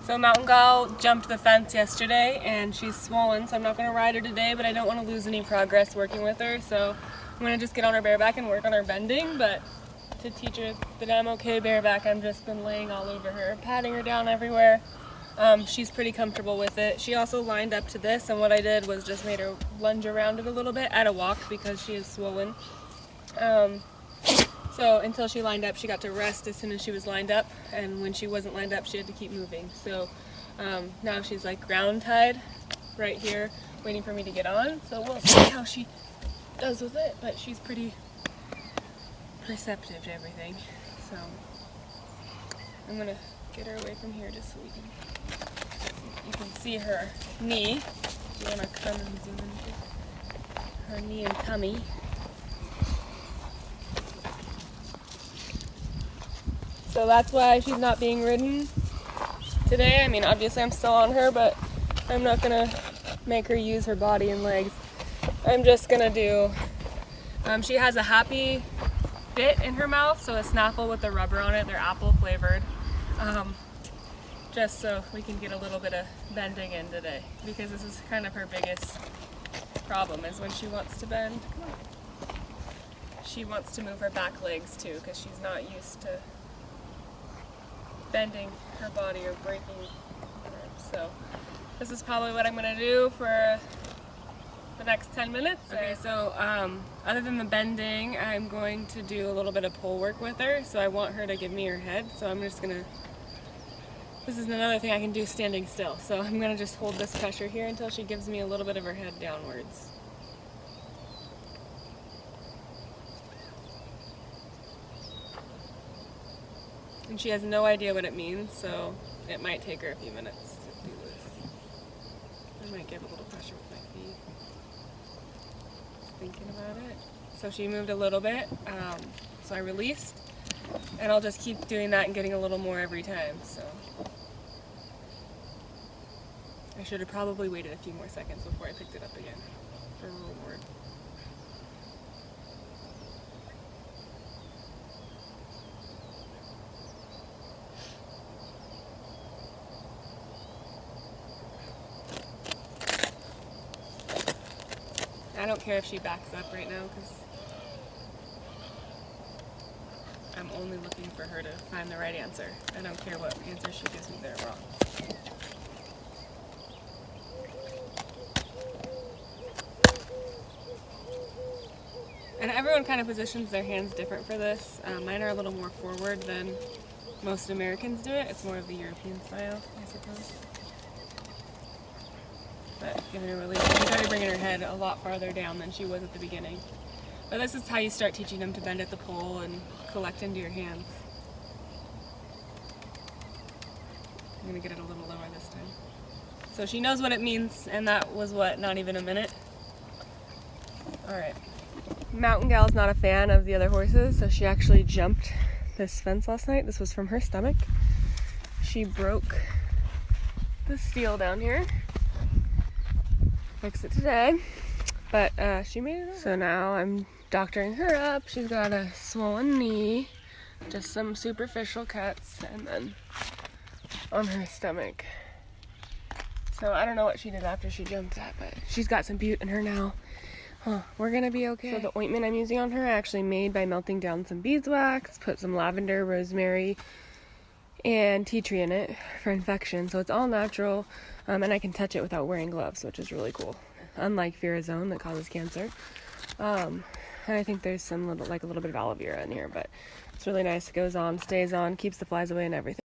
So Mountain Gal jumped the fence yesterday and she's swollen, so I'm not going to ride her today, but I don't want to lose any progress working with her, so I'm going to just get on her bareback and work on her bending. But to teach her that I'm okay bareback, I've just been laying all over her, patting her down everywhere. She's pretty comfortable with it. She also lined up to this, and what I did was just made her lunge around it a little bit at a walk because she is swollen. So until she lined up, she got to rest as soon as she was lined up, and when she wasn't lined up, she had to keep moving. So now she's like ground tied right here, waiting for me to get on. So we'll see how she does with it, but she's pretty perceptive to everything. So I'm gonna get her away from here just so you can see her knee. Do you wanna come and zoom in? Her knee and tummy. So that's why she's not being ridden today. I mean, obviously I'm still on her, but I'm not gonna make her use her body and legs. I'm just gonna do, she has a happy bit in her mouth, so a Snaffle with the rubber on it. They're apple flavored. Just so we can get a little bit of bending in today, because this is kind of her biggest problem, is when she wants to bend. Come on. She wants to move her back legs too, because she's not used to bending her body or breaking her. So this is probably what I'm going to do for the next 10 minutes. Okay, so other than the bending, I'm going to do a little bit of pull work with her. So I want her to give me her head. So I'm just going to, this is another thing I can do standing still. So I'm going to just hold this pressure here until she gives me a little bit of her head downwards. And she has no idea what it means, so it might take her a few minutes to do this. I might give a little pressure with my feet. Just thinking about it. So she moved a little bit, so I released, and I'll just keep doing that and getting a little more every time. So I should have probably waited a few more seconds before I picked it up again for a reward. I don't care if she backs up right now, because I'm only looking for her to find the right answer. I don't care what answer she gives me, they're wrong. And everyone kind of positions their hands different for this. Mine are a little more forward than most Americans do it. It's more of the European style, I suppose. But giving her release, she's already bringing her head a lot farther down than she was at the beginning. But this is how you start teaching them to bend at the pole and collect into your hands. I'm gonna get it a little lower this time. So she knows what it means, and that was what, not even a minute? Alright. Mountain Gal's not a fan of the other horses, so she actually jumped this fence last night. This was from her stomach. She broke the steel down here. Fixed it today, but she made it over. So now I'm doctoring her up. She's got a swollen knee, just some superficial cuts, and then on her stomach. So I don't know what she did after she jumped that, but she's got some butte in her now. We're gonna be okay. So the ointment I'm using on her I actually made by melting down some beeswax, put some lavender, rosemary, and tea tree in it for infection. So it's all natural, and I can touch it without wearing gloves, which is really cool. Unlike Furazone that causes cancer. And I think there's some little, like a little bit of aloe vera in here, but it's really nice. It goes on, stays on, keeps the flies away and everything.